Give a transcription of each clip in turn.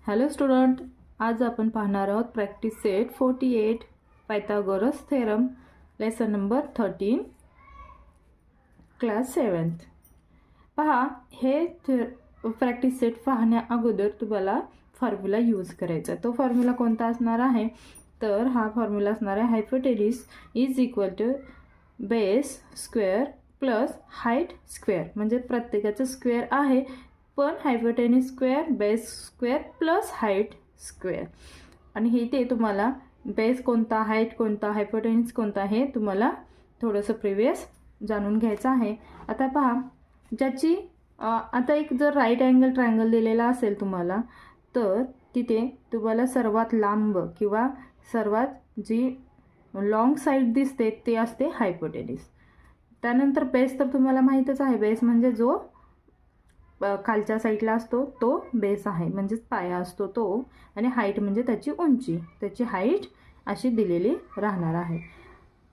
Hello student, आज आपण पाहणार आहोत practice set 48 Pythagoras theorem lesson number 13 class 7th। पहा, हे प्रॅक्टिस सेट पाहण्या अगोदर तुम्हाला फॉर्म्युला यूज करायचा। तो फॉर्म्युला कोणता असणार आहे तर हा फॉर्म्युला असणार आहे hypotenuse is equal to base square plus height square. म्हणजे प्रत्येकाचं स्क्वेअर आहे, पण hypotenuse square, base square plus height square. आणि हे ते तुम्हाला बेस कोणता, हाईट कोणता, हायपोटेन्यूस कोणता हे तुम्हाला थोडंसं प्रिव्हियस जाणून घ्यायचं आहे। आता पहा, ज्याची आता एक जर राईट अँगल ट्रायंगल दिलेला असेल तुम्हाला, तर तिथे तुम्हाला सर्वात लांब किंवा सर्वात जी लॉंग साईड दिसते ते असते हायपोटेन्यूस। त्यानंतर बेस तर तुम्हाला माहीतच आहे, बेस म्हणजे जो खालच्या साईडला असतो तो बेस आहे, म्हणजेच पाया असतो तो। आणि हाईट म्हणजे त्याची उंची, त्याची हाईट अशी दिलेली राहणार आहे।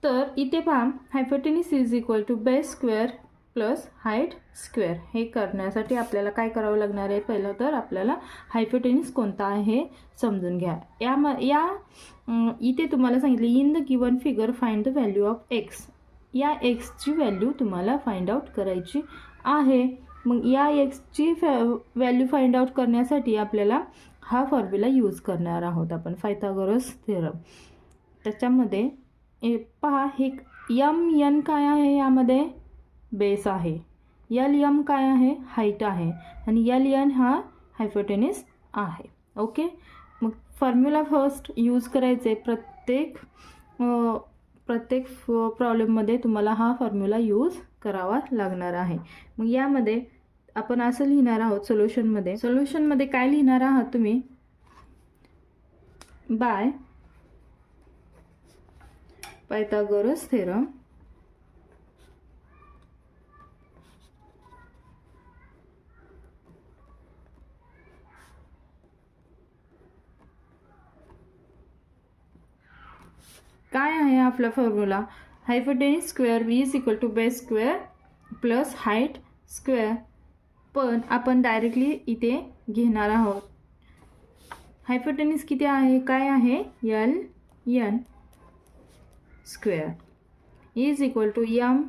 तर इथे पहा, hypotenuse is equal to base square plus height square. हे करण्यासाठी आपल्याला काय करावं लागणार आहे, पहिलं तर आपल्याला हायपोटेन्यूस कोणता आहे हे समजून घ्या। इथे तुम्हाला सांगितले in the given figure find the value of x. या एक्सची व्हॅल्यू तुम्हाला फाइंड आउट करायची आहे। मग या एक्सची व्हॅल्यू फाइंड आउट करण्यासाठी आपल्याला हा फॉर्म्युला यूज करणार आहोत आपण, पायथागोरस थेरम। त्याच्यामध्ये पहा, हे यम एन काय आहे, यामध्ये बेस आहे, यल यम काय आहे, हाईट आहे, आणि यल एन हा हायपोटेन्यूस आहे। ओके, मग फॉर्म्युला फर्स्ट यूज करायचे प्रत्येक प्रॉब्लेममध्ये तुम्हाला हा फॉर्म्युला यूज करावा लागणार आहे। मग यामध्ये आपण असं लिहिणार आहोत सोल्युशनमध्ये काय लिहिणार आहात तुम्ही, बाय पायथागोरस थेरम काय आहे आपला formula, hypotenuse square is equal to base square plus height square. पण आपण डायरेक्टली इथे घेणार आहोत, हायपोटेन्यूस किती आहे, काय आहे, L N square is equal to M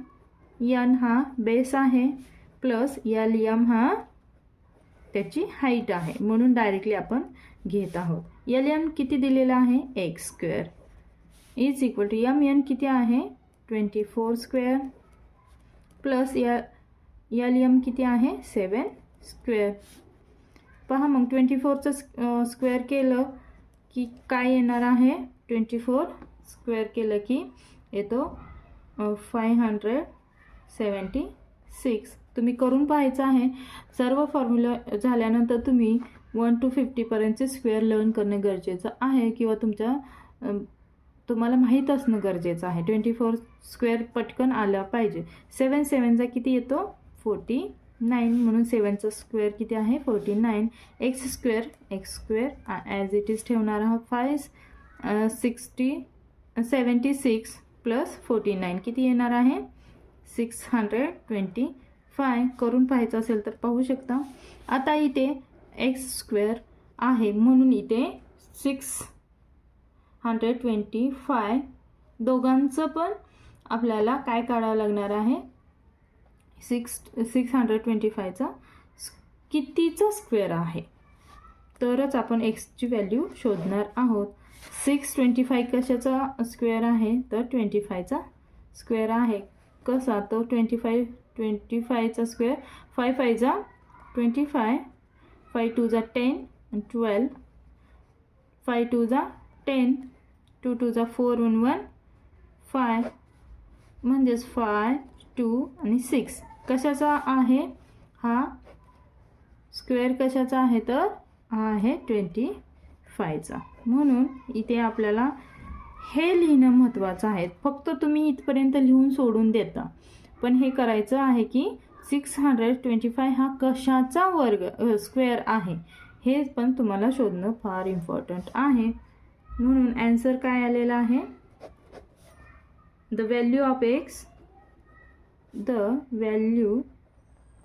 N हा बेस आहे प्लस यल एम हा त्याची हाईट आहे, म्हणून डायरेक्टली आपण घेत आहोत। यल एन किती दिलेला आहे, X square is equal to M N किती आहे 24 स्क्वेअर प्लस यल एम किती आहे 7 स्क्वेअर। पहा, मग 24चं स्क्वेअर केलं की काय येणार आहे, 24 स्क्वेअर केलं की येतो 576। तुम्ही करून पाहायचं आहे। सर्व फॉर्म्युला झाल्यानंतर तुम्ही 1 to 50 पर्यंतचे स्क्वेअर लर्न करणे गरजेचं आहे, किंवा तुम्हाला माहीत असणं गरजेचं आहे। 24 स्क्वेअर पटकन आला पाहिजे। 7 7चा किती येतो 49, म्हणून 7चा स्क्वेअर किती आहे 49। X square as it is ठेवणार आहोत। 76 प्लस 49 किती येणार आहे 625। करून पाहायचं असेल तर पाहू शकता। आता इथे एक्स स्क्वेअर आहे म्हणून इथे 625 दोघांचं पण आपल्याला काय काढावं लागणार आहे, 625चा कितीचा स्क्वेअर आहे, तरच आपण एक्सची व्हॅल्यू शोधणार आहोत। 625 कशाचा स्क्वेअर आहे तर 25चा स्क्वेअर आहे। कसा तो 25चा स्क्वेअर 5 5 जा 25, 5 2 जा 10 आणि 12, 5 2 जा 10, 2 2 जा 4 1 1 5, म्हणजेच 5 2 आणि 6 कशाचा आहे, हा स्क्वेअर कशाचा आहे तर हा आहे 25चा। म्हणून इथे आपल्याला हे लिहिणं महत्त्वाचं आहे। फक्त तुम्ही इथपर्यंत लिहून सोडून देता, पण हे करायचं आहे की 625 हा कशाचा स्क्वेअर आहे हे पण तुम्हाला शोधणं फार इम्पॉर्टंट आहे। म्हणून आन्सर काय आलेला आहे, the value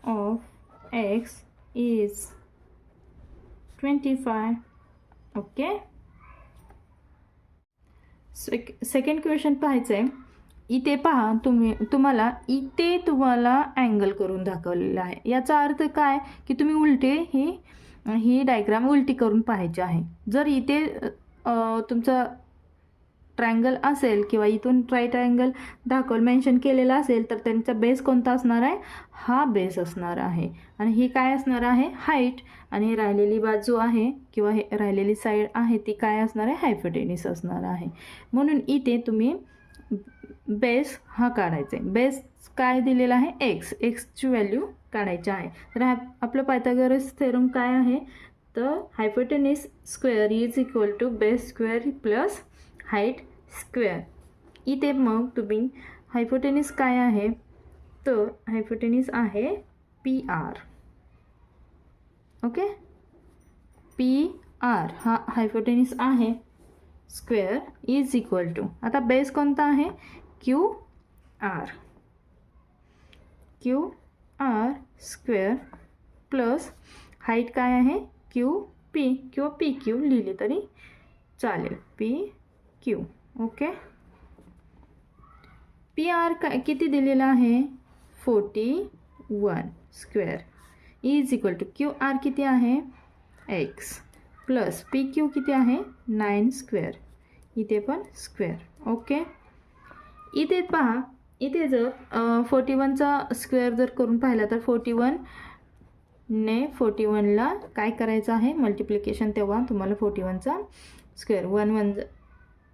of x is 25. Okay. Second question पाहायचं आहे. इथे पहा, तुम्हाला अँगल करून दाखवलेला आहे. याचा अर्थ काय की तुम्ही उलटे ही डायग्राम उलटी करून पाहायची आहे. जर इथे तुमचा ट्रायंगल असेल किंवा इथून राईट अँगल मेन्शन केलेला असेल तर त्यांचा बेस कोणता असणार आहे? हा बेस असणार आहे. आणि ही काय असणार आहे? हाईट. आणि राहिलेली बाजू आहे किंवा हे राहिलेली साईड आहे ती काय असणार आहे? हायपोटेनिस असणार आहे. म्हणून इथे तुम्ही बेस हा काढायचा आहे. बेस काय दिलेला आहे? एक्सची व्हॅल्यू काढायची आहे. तर आपलं पायथागोरस थेरम काय आहे? तर hypotenuse square is equal to base square plus height square. इथे मग तुम्ही हायपोटेनिस काय आहे? तर हायपोटेनिस आहे PR. ओके. PR हा हायपोटेनिस आहे. स्क्वेअर इज इक्वल टू, आता बेस कोणता आहे? QR स्क्वेअर प्लस हाईट काय आहे? QP किंवा PQ लिहिली तरी चालेल. PQ. ओके. PR किती दिलेला आहे? 41 square is equal to QR किती आहे? X प्लस PQ किती आहे? 9 स्क्वेअर. इथे पण स्क्वेअर. ओके. इथे पहा, इथे जर 41चा स्क्वेअर जर करून पाहिला तर 41ला काय करायचं आहे? मल्टिप्लिकेशन. तेव्हा तुम्हाला 41चा स्क्वेअर 1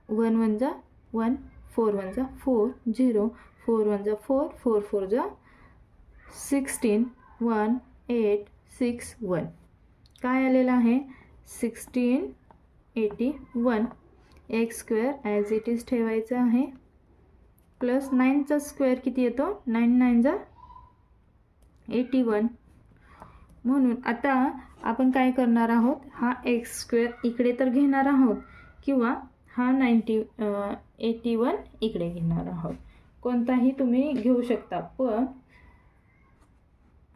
1 जा 1, 4 1 जा 4, 0, 4 1 जा 4, 4 4 जा 16, 1 8 6 1. काय आलेलं आहे? 1681. X square as it is ठेवायचं आहे. प्लस 9चा स्क्वेअर किती येतो? 9 9 जा 81. म्हणून आता आपण काय करणार आहोत? हा एक्स स्क्वेअर इकडे तर घेणार आहोत किंवा हा 81 इकडे घेणार आहोत. कोणताही तुम्ही घेऊ शकता. पण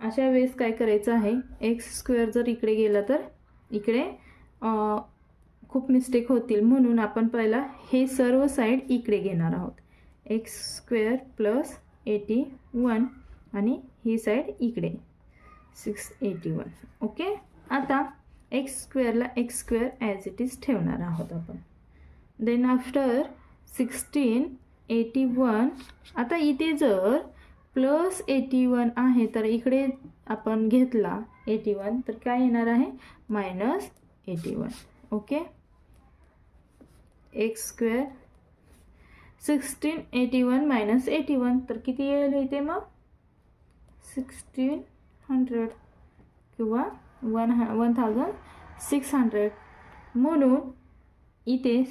अशा वेळेस काय करायचं आहे? एक्स स्क्वेअर जर इकडे गेला तर इकडे खूप मिस्टेक होतील. म्हणून आपण पहिला हे सर्व साईड इकडे घेणार आहोत. एक्स स्क्वेअर प्लस 81 आणि ही साईड इकडे 681. ओके. आता एक्स स्क्वेअरला X square as it is ठेवणार आहोत आपण. Then after 1681. आता इथे जर प्लस 81 आहे तर इकडे आपण घेतला 81 तर काय येणार आहे? Minus 81. Okay. X square 1681 minus 81 तर किती येईल इथे? मग 1600 किंवा 1600. म्हणून इथे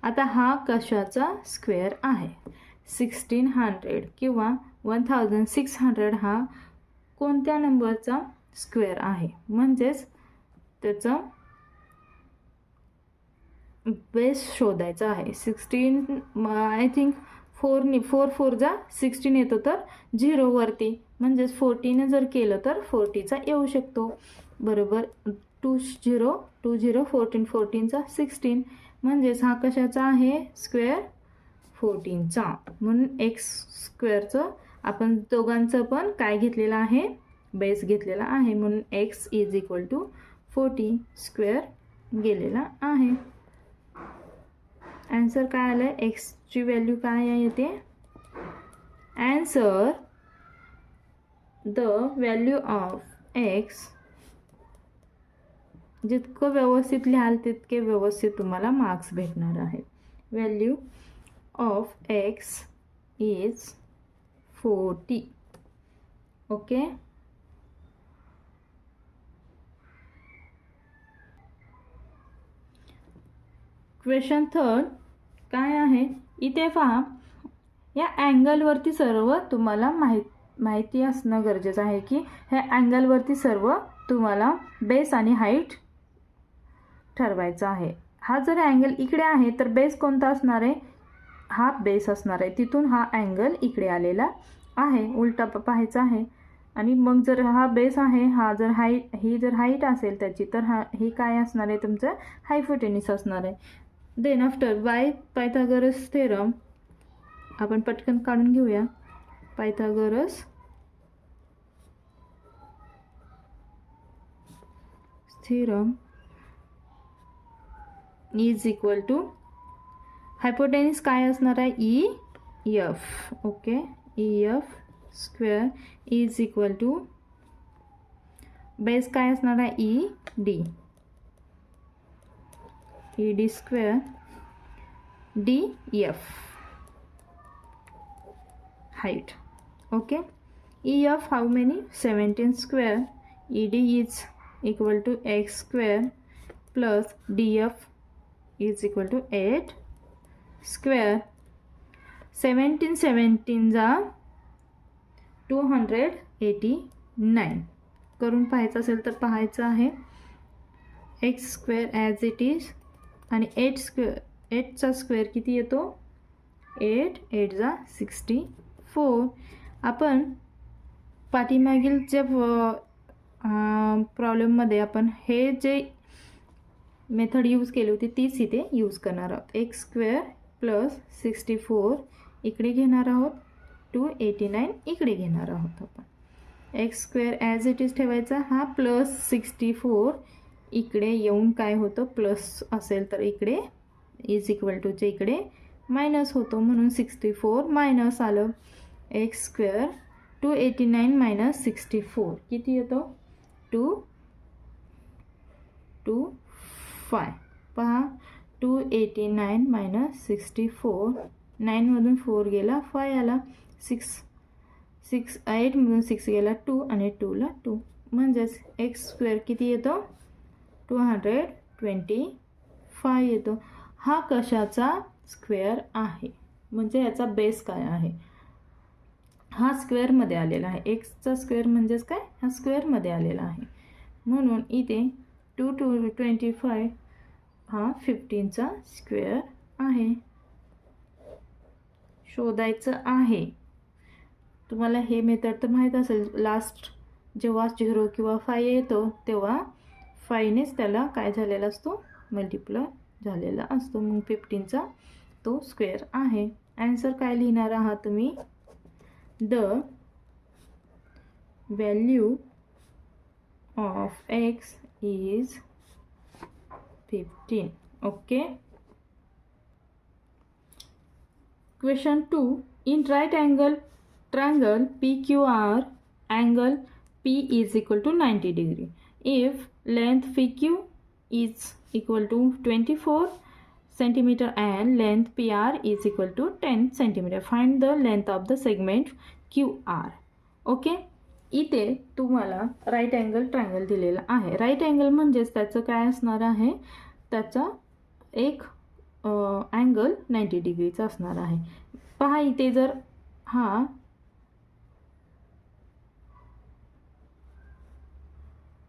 आता हा कशाचा स्क्वेअर आहे? 1600 किंवा 1600 हा कोणत्या नंबरचा स्क्वेअर आहे? म्हणजेच त्याचा बेस शोधायचा आहे. 16 आय थिंक 4 4 जा 16 येतो तर 0 वरती. म्हणजेच 40ने जर केलं तर 40चा येऊ शकतो. बरोबर. 20 20 14 14चा 16. म्हणजेच हा कशाचा आहे? स्क्वेअर 14चा. म्हणून एक्स स्क्वेअरचं आपण दोघांचं पण काय घेतलेलं आहे? बेस घेतलेला आहे. म्हणून X is equal to 40 square गेलेला आहे. आन्सर काय आलं आहे? एक्सची व्हॅल्यू काय येते? Answer the value of x. जितकं व्यवस्थित लिहाल तितके व्यवस्थित तुम्हाला मार्क्स भेटणार आहेत. Value of x is 40. Okay. Question third काय आहे? इथे पहा, या अँगलवरती सर्व तुम्हाला माहिती असणं गरजेचं आहे की ह्या अँगलवरती सर्व तुम्हाला बेस आणि हाईट ठरवायचं आहे. हा जर अँगल इकडे आहे तर बेस कोणता असणार आहे? हा बेस असणार आहे. तिथून हा अँगल इकडे आलेला आहे. उलटा पाहायचा आहे. आणि मग जर हा बेस आहे, हा जर ही जर हाईट असेल त्याची, तर हे काय असणार आहे, तुमचं हायपोटेनिस असणार आहे. Then after by Pythagoras theorem आपण पटकन काढून घेऊया. Pythagoras theorem is equal to hypotenuse काय असणार आहे, E F. Okay, E F square is equal to base काय असणार आहे, E D square D F height. Okay, EF how many, 17 square. ED is equal to x square plus DF is equal to 8 square. 17 जा 289. करून पाहायचं असेल तर पाहायचं आहे. x square as it is आणि 8चा स्क्वेअर किती येतो, 8 जा 64. आपण पाठीमागील जे प्रॉब्लेममध्ये आपण हे जे मेथड यूज केली होती तीच इथे यूज करणार आहोत. एक्स स्क्वेअर प्लस 64 इकडे घेणार आहोत, 289 इकडे घेणार आहोत. आपण x square as it is ठेवायचा, हा प्लस 64 इकडे येऊन काय होतं, प्लस असेल तर इकडे इज इक्वल टूचे इकडे मायनस होतो, म्हणून 64 मायनस आलं. एक्स स्क्वेअर 289 मायनस 64 किती येतो, 225. पहा 289 मायनस 64, 9मधून 4 गेला 5 आला, 8मधून 6 गेला 2 आणि 2ला 2, म्हणजेच एक्स स्क्वेअर किती येतो, 225 येतो. हा कशाचा स्क्वेअर आहे, म्हणजे याचा बेस काय आहे, हा स्क्वेअरमध्ये आलेला आहे. एक्सचा स्क्वेअर म्हणजेच काय, हा स्क्वेअरमध्ये आलेला आहे. म्हणून इथे 225 हा 15चा स्क्वेअर आहे. शोधायचं आहे. तुम्हाला हे मेथड तर माहीत असेल, लास्ट जेव्हा 0 किंवा 5 येतो तेव्हा 5नेच त्याला काय झालेला असतो, मल्टिप्लाय झालेला असतो. मग 15चा तो स्क्वेअर आहे. आन्सर काय लिहिणार आहात तुम्ही, the value of x is 15. Okay. Question 2. In right angle triangle PQR, angle P is equal to 90 degree. If length PQ is equal to 24 centimeter and length PR is equal to 10 centimeter, find the length of the segment QR. Okay, इथे तुम्हाला right angle triangle दिलेला आहे. Right angle म्हणजेच त्याचं काय असणार आहे, त्याचा एक अँगल 90 डिग्रीचा असणार आहे. पहा इथे जर हा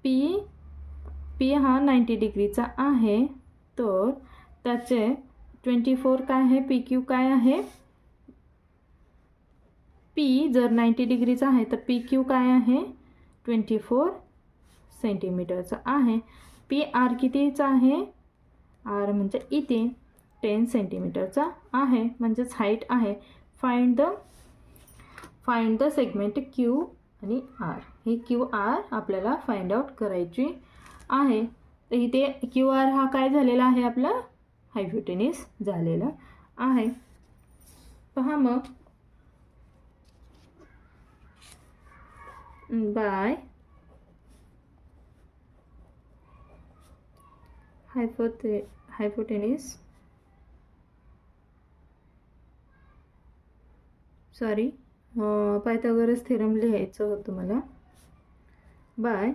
पी हा 90 डिग्रीचा आहे, तर त्याचे 24 काय आहे, पी क्यू काय आहे, पी जर 90 डिग्रीचा आहे तर पी क्यू काय आहे, 24 सेंटीमीटरचा आहे. पी आर कितीचा आहे, आर म्हणजे इथे 10 सेंटीमीटरचा आहे, म्हणजेच हाईट आहे. फाइंड द सेगमेंट क्यू आणि आर. ही क्यू आर आपल्याला फाइंड आउट करायची आहे. तर इथे क्यू आर हा काय झालेला आहे, आपला हायपोटेनिस झालेला आहे. पहा मग बाय हायपोटेनिस पायथागोरस थेरम लिहायचं होतं मला. By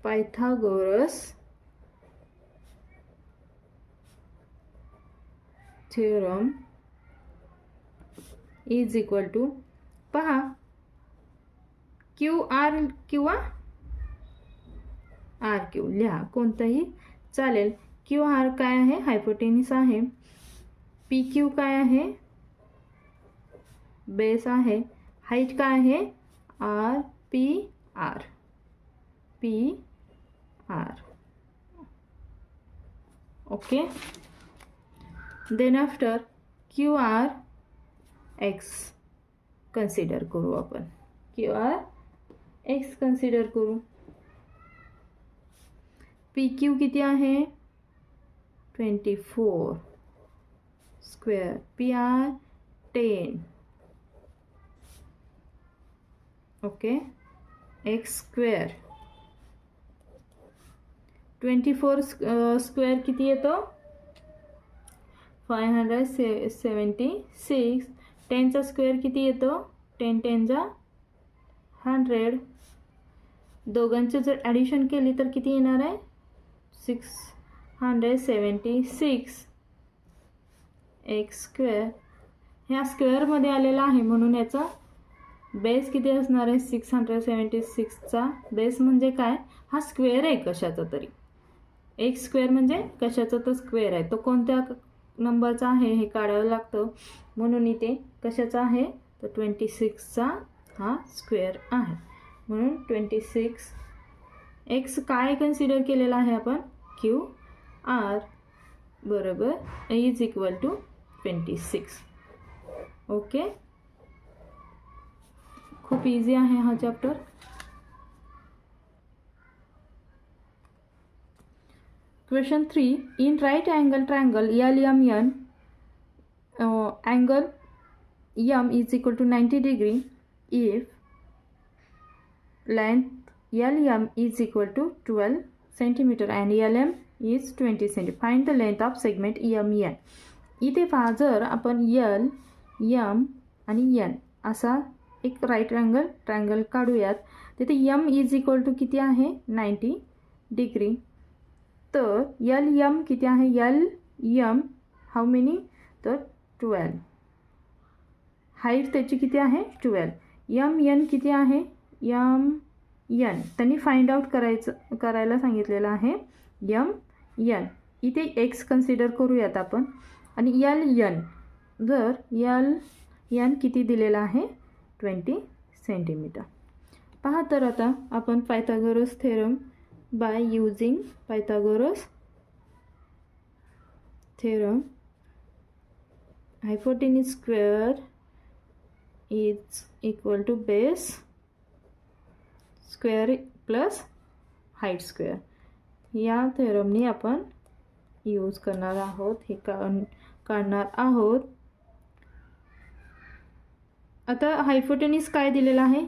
Pythagoras theorem is equal to, पहा क्यू आर किंवा आर क्यू लिहा, कोणताही चालेल. क्यू आर काय आहे, हायपोटेनिस आहे. पी क्यू काय आहे, बेस आहे. हाईट काय आहे, R PR. Okay. Then after QRX consider करू आपण. QRX कन्सिडर करू. PQ किती आहे 24 स्क्वेअर. PR 10. Okay. X square 24 square किती येतो 576. 10चा स्क्वेअर किती येतो 10 10 100. दोघांची जर ॲडिशन केली तर किती येणार आहे 676. X स्क्वेअर ह्या स्क्वेअरमध्ये आलेला आहे म्हणून याचा बेस किती असणार आहे 676चा बेस म्हणजे काय हा स्क्वेअर आहे कशाचा तरी. X स्क्वेअर म्हणजे कशाचा तर स्क्वेअर आहे. तो कोणत्या नंबरचा आहे हे काढावं लागतं म्हणून इथे कशाचा आहे तर 26चा हा स्क्वेअर आहे म्हणून 26. X काय कन्सिडर केलेला आहे आपण QR बरोबर इज इक्वल टू 26. ओके. खूप इझी आहे हा chapter. Question 3. In right angle triangle LMN, angle M is equal to 90 degree if length LM is equal to 12 centimeter and LM is 20 centimeter. Find the length of segment EMN. इथे पहा जर आपण L, M आणि N असा एक right angle triangle काढूयात. तिथे M is equal to किती आहे 90 डिग्री. तर LM किती आहे LM हाऊ मेनी तर 12. हाईट त्याची किती आहे 12. MN किती आहे MN त्यांनी फाइंड आउट करायला सांगितलेलं आहे MN. इथे X कन्सिडर करूयात आपण आणि LN जर LN किती दिलेला आहे 20 सेंटीमीटर. पहा तर आता आपण Pythagoras theorem by using Pythagoras theorem, hypotenuse square is equal to base square plus height square. या थेरमनी आपण यूज करणार आहोत हे काढणार आहोत. आता हायपोटेन्यूज काय दिलेला आहे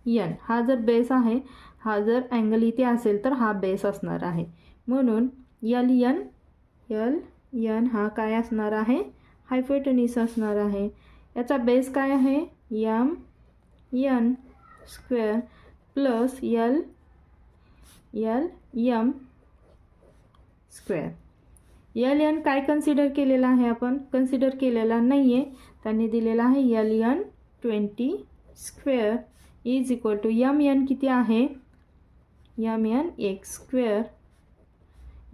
LN. हा जर बेस आहे हा जर अँगल इथे असेल तर हा बेस असणार आहे म्हणून LN हा काय असणार आहे हायपोटेन्यूज असणार आहे. याचा बेस काय आहे MN square plus LM square. LN काय कन्सिडर केलेला आहे आपण कन्सिडर केलेला नाही आहे. त्यांनी दिलेला आहे LN 20 square is equal to MN किती आहे MN X square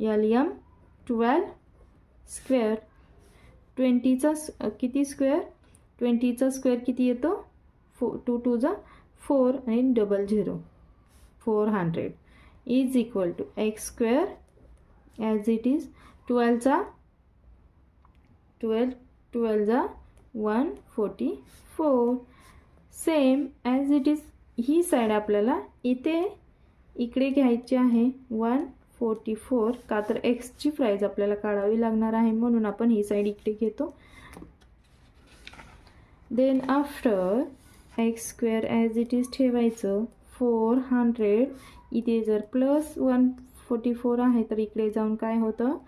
LM 12 square. 20चा किती स्क्वेअर 20चा स्क्वेअर किती येतो 2 2 जा 4 आणि double 0 400 is equal to X square as it is 12 जा 144. सेम ॲज इट इज ही साईड आपल्याला इकडे घ्यायची आहे 144 का तर एक्सची प्राईज आपल्याला काढावी लागणार आहे म्हणून आपण ही साईड इकडे घेतो. Then after X square as it is ठेवायचं 400. इथे जर प्लस 144 आहे तर इकडे जाऊन काय होतं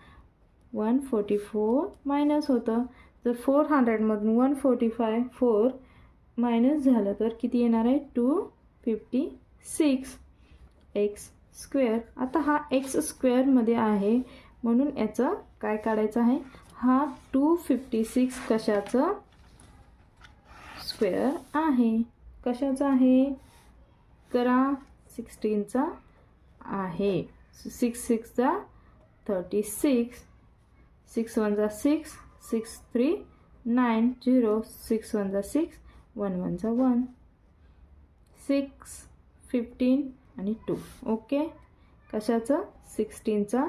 144 मायनस होतं. जर 400मधून 145 मायनस झालं तर किती येणार आहे 256 एक्स स्क्वेअर. आता हा एक्स स्क्वेअरमध्ये आहे म्हणून याचं काय काढायचं आहे हा 256 कशाचं स्क्वेअर आहे कशाचा आहे करा 16चा आहे. 6 6 जा 36 6 1 जा 6 6 3 9 0 6 1 जा 6 1 1 जा 1 6 15 आणि 2. ओके, कशाचं 16चा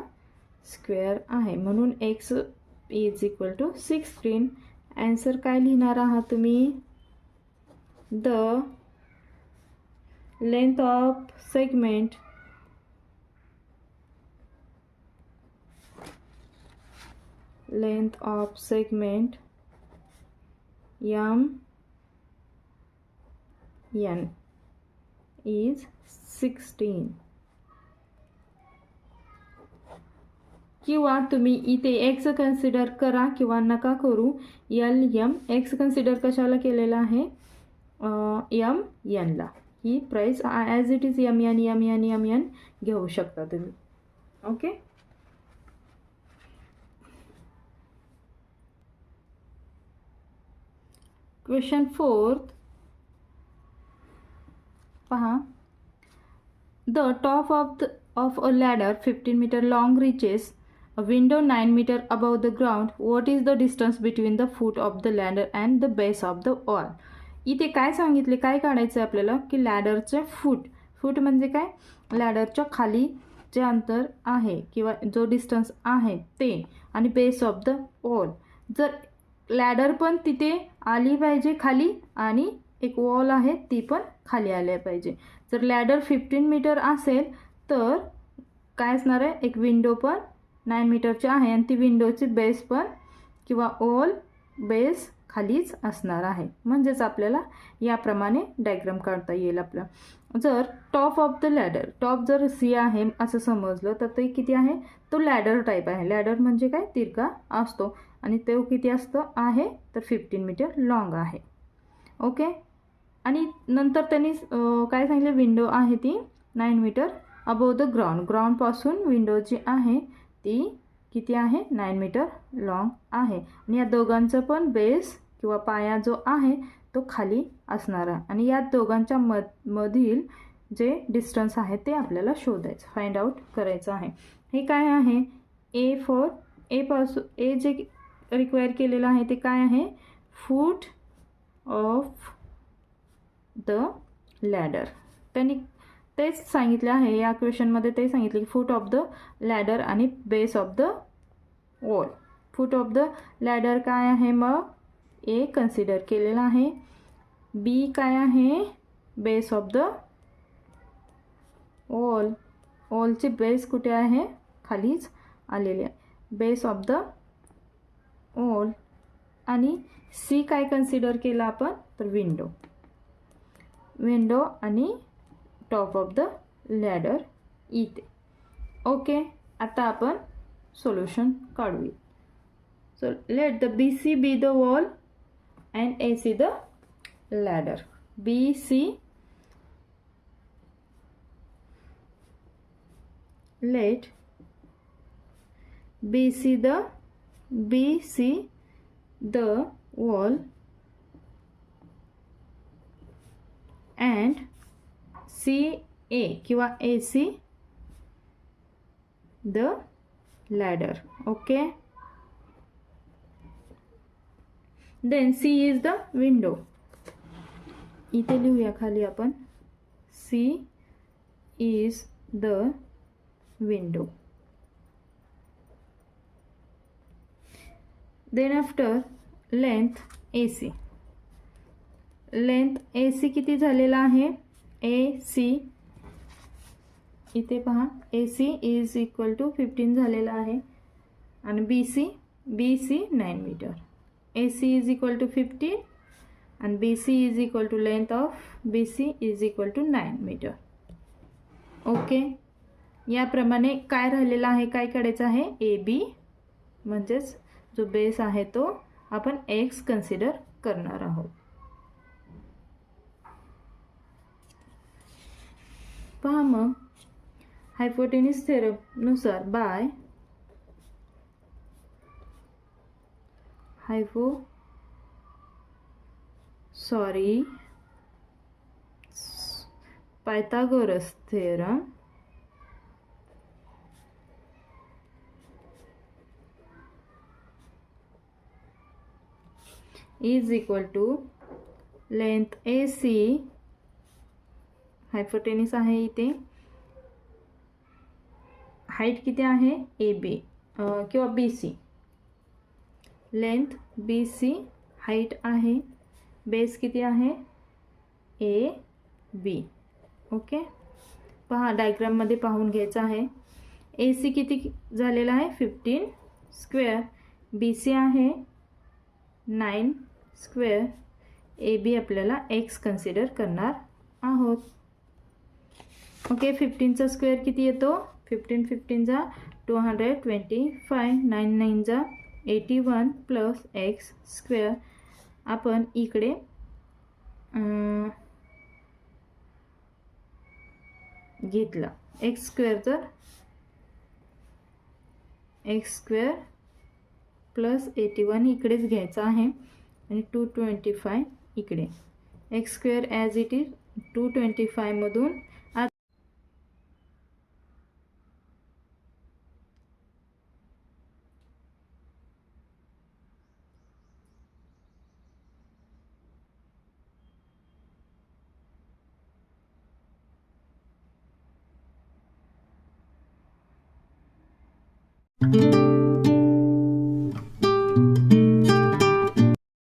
स्क्वेअर आहे म्हणून x is equal to 16. Answer काय लिहिणार आहात तुम्ही? The length of segment MN is 16. किंवा तुम्ही इथे एक्स कन्सिडर करा किंवा नका करू. LM एक्स कन्सिडर कशाला केलेला आहे? MN ला. ही price as it is MN घेऊ शकता तुम्ही. ओके, क्वेश्चन 4 पहा. The top of a ladder 15 metre long reaches a window 9 meter above the ground. What is the distance between the foot of the ladder and the base of the wall? इथे काय सांगितले, काय काढायचं आहे आपल्याला की लॅडरचे फूट म्हणजे काय? लॅडरच्या खाली जे अंतर आहे किंवा जो डिस्टन्स आहे ते, आणि बेस ऑफ द वॉल. जर लॅडर पण तिथे आली पाहिजे खाली आणि एक वॉल आहे ती पण खाली आली पाहिजे. जर लॅडर 15 मीटर असेल तर काय असणार आहे? एक विंडो पण 9 मीटरची आहे आणि ती विंडोची बेस पण किंवा वॉल बेस खालीच असणार आहे. म्हणजेच आपल्याला याप्रमाणे डायग्राम काढता येईल आपलं. जर top of the ladder, top जर सी आहे असं समजलं तर ते किती आहे? तो लॅडर टाईप आहे. लॅडर म्हणजे काय? तिरका असतो आणि तो किती असतो आहे तर 15 मीटर लॉंग आहे. ओके, आणि नंतर त्यांनी काय सांगितलं? विंडो आहे ती 9 मीटर अबोव द ग्राउंडपासून विंडो जी आहे ती किती आहे? 9 मीटर लॉंग आहे. आणि या दोघांचं पण बेस किंवा पाया जो आहे तो खाली असणार आहे. आणि या दोघांच्या मधील जे डिस्टन्स आहे ते आपल्याला शोधायचं, फाइंड आउट करायचं आहे. हे काय आहे? ए जे रिक्वायर केलेलं आहे ते काय आहे? फूट ऑफ द लॅडर. त्यांनी तेच सांगितले आहे या क्वेश्चनमध्ये. ते सांगितले की फूट ऑफ द लॅडर आणि base of the wall. Foot of the ladder काय आहे? मग ए कन्सिडर केलेला आहे. बी काय आहे? Base of the wall. वॉलची बेस कुठे आहे? खालीच आलेली आहे. Base of the wall. आणि सी काय कन्सिडर केला आपण तर विंडो आणि टॉप ऑफ द लॅडर इथे. ओके, आता आपण सोल्युशन काढूया. So let the BC be the wall and AC the ladder. let BC the wall and CA किंवा AC the ladder. Okay, then C is the window. इथे लिहूया खाली आपण C is the window. Then after length AC. Length AC किती झालेला आहे? AC इथे पहा AC इज इक्वल टू 15 झालेला आहे आणि BC 9 metre. AC is equal to 15 आणि BC is equal to length of BC is equal to 9 metre. Okay, याप्रमाणे काय राहिलेला आहे? काय काढायचं आहे? AB म्हणजेच जो बेस आहे तो आपण X कन्सिडर करणार आहोत. पहा मग हायपोटेन्यूस थेरम नुसार by Pythagoras theorem is equal to length AC hypotenuse आहे इथे. हाईट किती आहे ए बी किंवा B C. Length B C, height आहे, बेस किती आहे ए बी. ओके, पहा डायग्राममध्ये पाहून घ्यायचं आहे. ए सी किती झालेला आहे 15 स्क्वेअर, बी सी आहे 9 स्क्वेअर, ए बी आपल्याला एक्स कन्सिडर करणार आहोत. ओके, 15चा स्क्वेअर किती येतो 15 15 जा 225, 9 9 जा 81 प्लस एक्स स्क्वेअर. आपण इकडे घेतला एक्स स्क्वेअर, तर एक्स स्क्वेअर प्लस 81 इकडेच घ्यायचा आहे आणि 225 इकडे. X square as it is 225 मधून